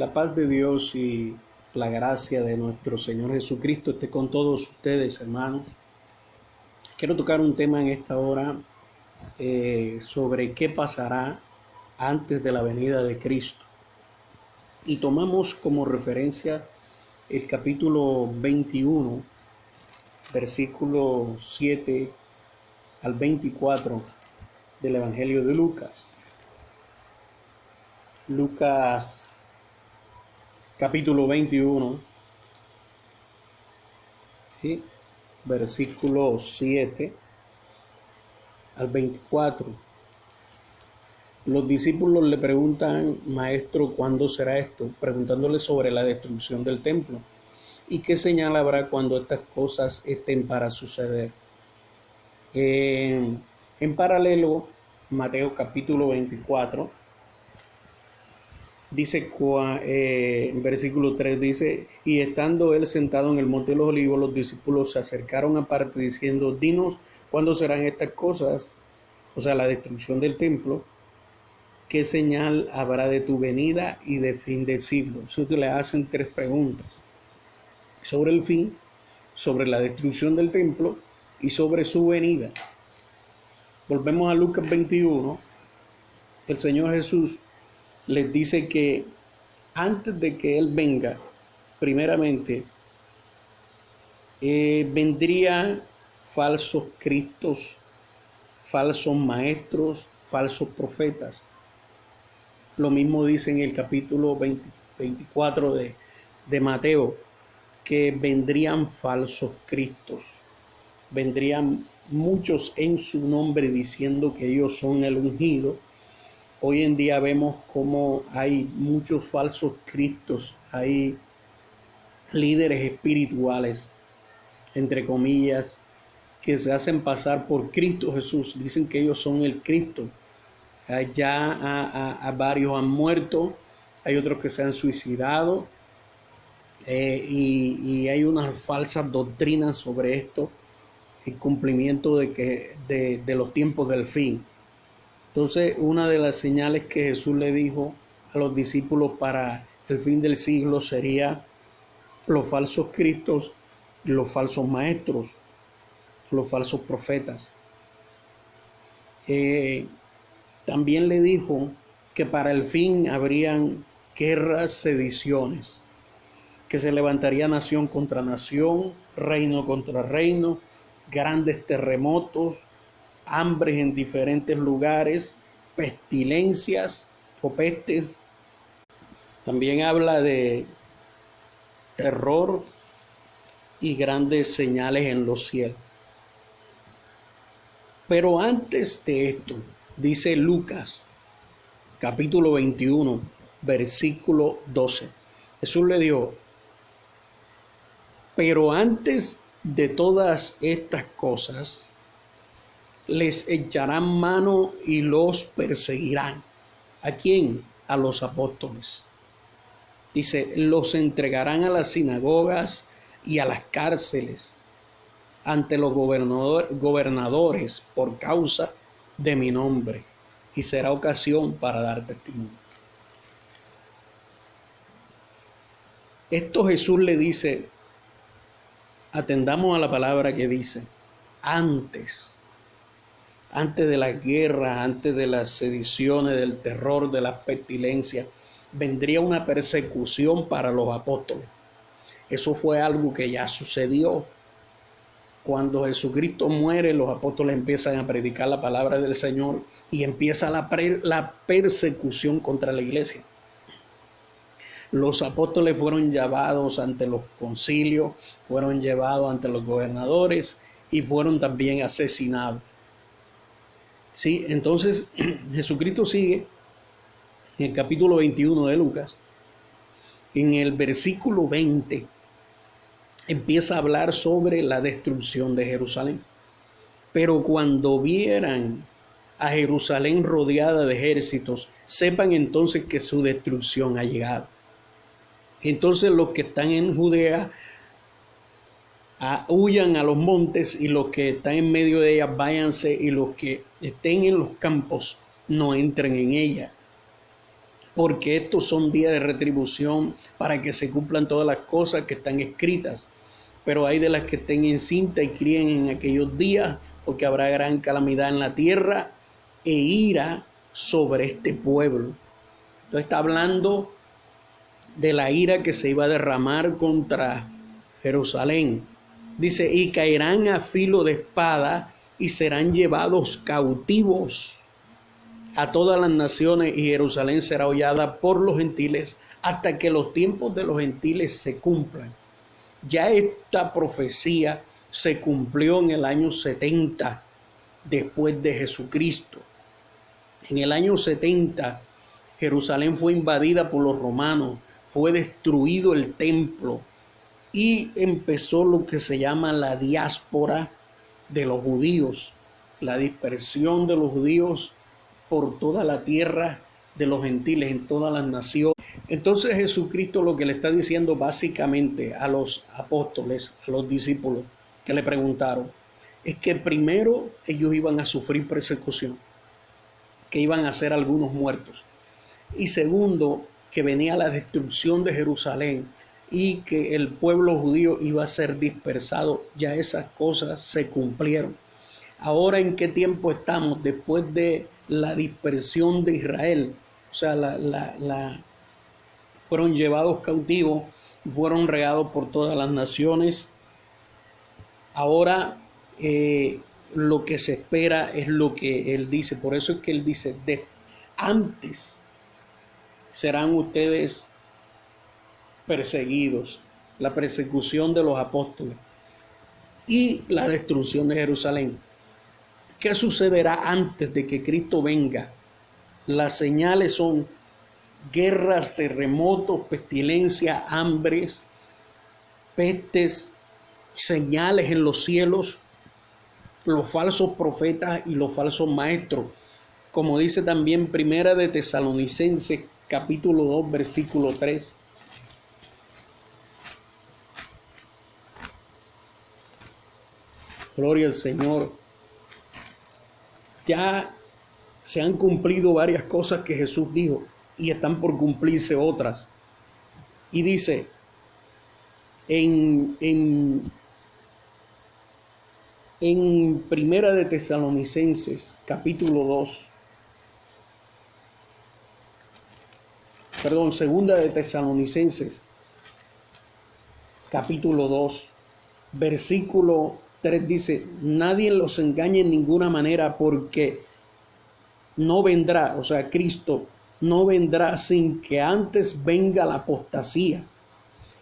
la paz de Dios y la gracia de nuestro Señor Jesucristo esté con todos ustedes, hermanos. Quiero tocar un tema en esta hora sobre qué pasará antes de la venida de Cristo. Y tomamos como referencia el capítulo 21, versículo 7 al 24 del Evangelio de Lucas. Lucas capítulo 21, ¿sí? Versículo 7 al 24. Los discípulos le preguntan: Maestro, ¿cuándo será esto? Preguntándole sobre la destrucción del templo. ¿Y qué señal habrá cuando estas cosas estén para suceder? En paralelo, Mateo capítulo 24, dice, en versículo 3 dice: y estando él sentado en el monte de los olivos, los discípulos se acercaron aparte diciendo: dinos, ¿cuándo serán estas cosas? O sea, la destrucción del templo. ¿Qué señal habrá de tu venida y de fin del siglo? Entonces le hacen tres preguntas: sobre el fin, sobre la destrucción del templo y sobre su venida. Volvemos a Lucas 21. El Señor Jesús les dice que antes de que Él venga, primeramente, vendrían falsos cristos, falsos maestros, falsos profetas. Lo mismo dice en el capítulo 24 de Mateo, que vendrían falsos cristos, vendrían muchos en su nombre diciendo que ellos son el ungido. Hoy en día vemos cómo hay muchos falsos cristos, hay líderes espirituales, entre comillas, que se hacen pasar por Cristo Jesús, dicen que ellos son el Cristo. Ya a varios han muerto, hay otros que se han suicidado, y hay unas falsas doctrinas sobre esto, el cumplimiento de los tiempos del fin. Entonces, una de las señales que Jesús le dijo a los discípulos para el fin del siglo sería los falsos cristos, los falsos maestros, los falsos profetas. También le dijo que para el fin habrían guerras, sediciones, que se levantaría nación contra nación, reino contra reino, grandes terremotos, hambres en diferentes lugares, pestilencias o pestes. También habla de terror y grandes señales en los cielos. Pero antes de esto, dice Lucas, capítulo 21, versículo 12. Jesús le dijo: pero antes de todas estas cosas, les echarán mano y los perseguirán. ¿A quién? A los apóstoles. Dice: los entregarán a las sinagogas y a las cárceles ante los gobernadores por causa de mi nombre, y será ocasión para dar testimonio. Esto Jesús le dice, atendamos a la palabra que dice, antes de la guerra, antes de las sediciones, del terror, de las pestilencias, vendría una persecución para los apóstoles. Eso fue algo que ya sucedió. Cuando Jesucristo muere, los apóstoles empiezan a predicar la palabra del Señor y empieza la persecución contra la iglesia. Los apóstoles fueron llevados ante los concilios, fueron llevados ante los gobernadores y fueron también asesinados. Sí, entonces Jesucristo sigue en el capítulo 21 de Lucas, en el versículo 20, empieza a hablar sobre la destrucción de Jerusalén. Pero cuando vieran a Jerusalén rodeada de ejércitos, sepan entonces que su destrucción ha llegado. Entonces los que están en Judea huyan a los montes, y los que están en medio de ellas váyanse, y los que estén en los campos no entren en ella. porque estos son días de retribución para que se cumplan todas las cosas que están escritas. Pero hay de las que estén encinta y críen en aquellos días, porque habrá gran calamidad en la tierra e ira sobre este pueblo. Entonces está hablando de la ira que se iba a derramar contra Jerusalén. Dice, y caerán a filo de espada y serán llevados cautivos a todas las naciones, y Jerusalén será hollada por los gentiles hasta que los tiempos de los gentiles se cumplan. Ya esta profecía se cumplió en el año 70 después de Jesucristo. En el año 70 Jerusalén fue invadida por los romanos, fue destruido el templo y empezó lo que se llama la diáspora de los judíos, la dispersión de los judíos por toda la tierra de los gentiles, en todas las naciones. Entonces Jesucristo lo que le está diciendo básicamente a los apóstoles, a los discípulos que le preguntaron, es que primero ellos iban a sufrir persecución, que iban a ser algunos muertos, y segundo, que venía la destrucción de Jerusalén y que el pueblo judío iba a ser dispersado. Ya esas cosas se cumplieron. Ahora, ¿en qué tiempo estamos? Después de la dispersión de Israel, o sea, fueron llevados cautivos, fueron regados por todas las naciones. Ahora lo que se espera es lo que él dice. Por eso es que él dice, antes serán ustedes perseguidos, la persecución de los apóstoles y la destrucción de Jerusalén. ¿Qué sucederá antes de que Cristo venga? Las señales son guerras, terremotos, pestilencia, hambres, pestes, señales en los cielos, los falsos profetas y los falsos maestros. Como dice también Primera de Tesalonicenses, capítulo 2, versículo 3. Gloria al Señor. Ya se han cumplido varias cosas que Jesús dijo y están por cumplirse otras. Y dice en Primera de Tesalonicenses, capítulo 2, Segunda de Tesalonicenses, capítulo 2, versículo 3 dice, nadie los engañe en ninguna manera, porque no vendrá, o sea, Cristo no vendrá sin que antes venga la apostasía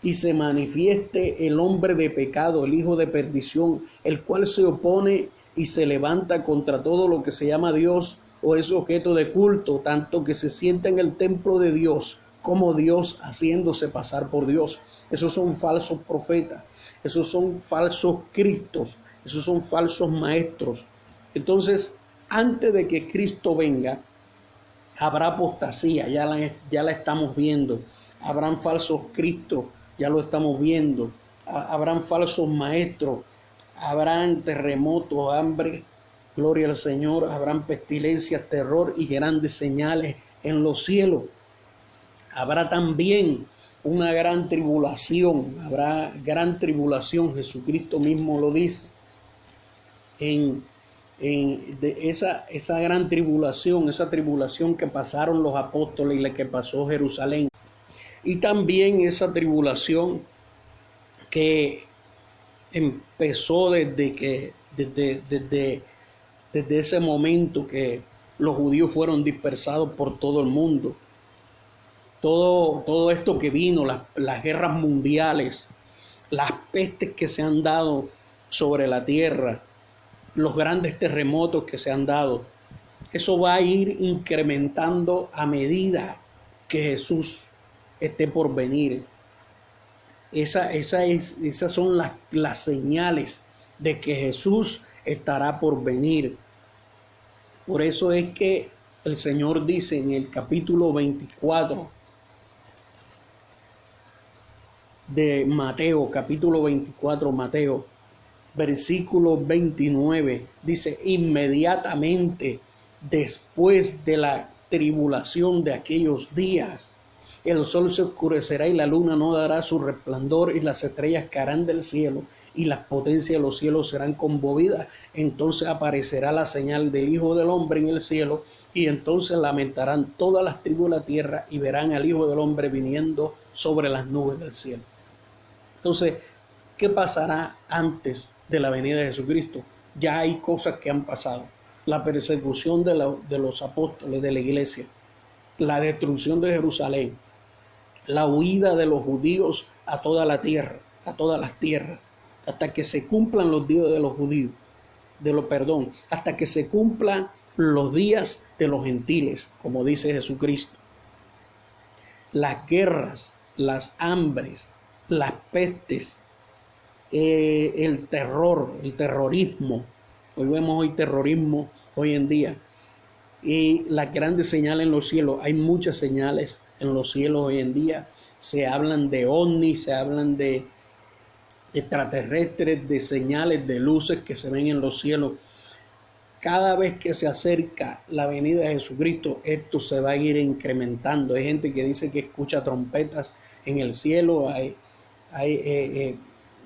y se manifieste el hombre de pecado, el hijo de perdición, el cual se opone y se levanta contra todo lo que se llama Dios o es objeto de culto, tanto que se sienta en el templo de Dios como Dios, haciéndose pasar por Dios. Esos son falsos profetas, esos son falsos cristos, esos son falsos maestros. Entonces, antes de que Cristo venga, habrá apostasía, ya la estamos viendo. Habrán falsos cristos, ya lo estamos viendo. Habrán falsos maestros, habrán terremotos, hambre, gloria al Señor, habrán pestilencias, terror y grandes señales en los cielos. Habrá también una gran tribulación, habrá gran tribulación, Jesucristo mismo lo dice. Esa gran tribulación, esa tribulación que pasaron los apóstoles y la que pasó Jerusalén. Y también esa tribulación que empezó desde ese momento que los judíos fueron dispersados por todo el mundo. Todo esto que vino, las guerras mundiales, las pestes que se han dado sobre la tierra, los grandes terremotos que se han dado, eso va a ir incrementando a medida que Jesús esté por venir. Esas son las señales de que Jesús estará por venir. Por eso es que el Señor dice en el capítulo 24 de Mateo, capítulo 24, Mateo, versículo 29, dice, inmediatamente después de la tribulación de aquellos días. El sol se oscurecerá y la luna no dará su resplandor y las estrellas caerán del cielo y las potencias de los cielos serán conmovidas. Entonces aparecerá la señal del Hijo del Hombre en el cielo y entonces lamentarán todas las tribus de la tierra y verán al Hijo del Hombre viniendo sobre las nubes del cielo. Entonces, ¿qué pasará antes de la venida de Jesucristo? Ya hay cosas que han pasado. La persecución de los apóstoles de la iglesia, la destrucción de Jerusalén, la huida de los judíos a toda la tierra, a todas las tierras, hasta que se cumplan los días de los judíos, hasta que se cumplan los días de los gentiles, como dice Jesucristo. Las guerras, las hambres, las pestes, el terror, el terrorismo. Hoy terrorismo hoy en día. Y las grandes señales en los cielos. Hay muchas señales en los cielos hoy en día. Se hablan de ovnis, se hablan de extraterrestres, de señales, de luces que se ven en los cielos. Cada vez que se acerca la venida de Jesucristo, esto se va a ir incrementando. Hay gente que dice que escucha trompetas en el cielo.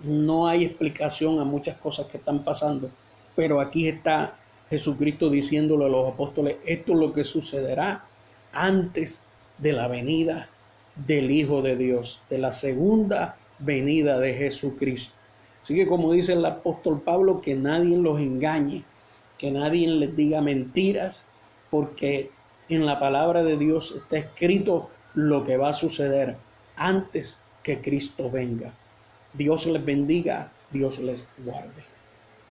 No hay explicación a muchas cosas que están pasando, pero aquí está Jesucristo diciéndole a los apóstoles, esto es lo que sucederá antes de la venida del Hijo de Dios, de la segunda venida de Jesucristo. Así que, como dice el apóstol Pablo, que nadie los engañe, que nadie les diga mentiras, porque en la palabra de Dios está escrito lo que va a suceder antes que Cristo venga. Dios les bendiga, Dios les guarde.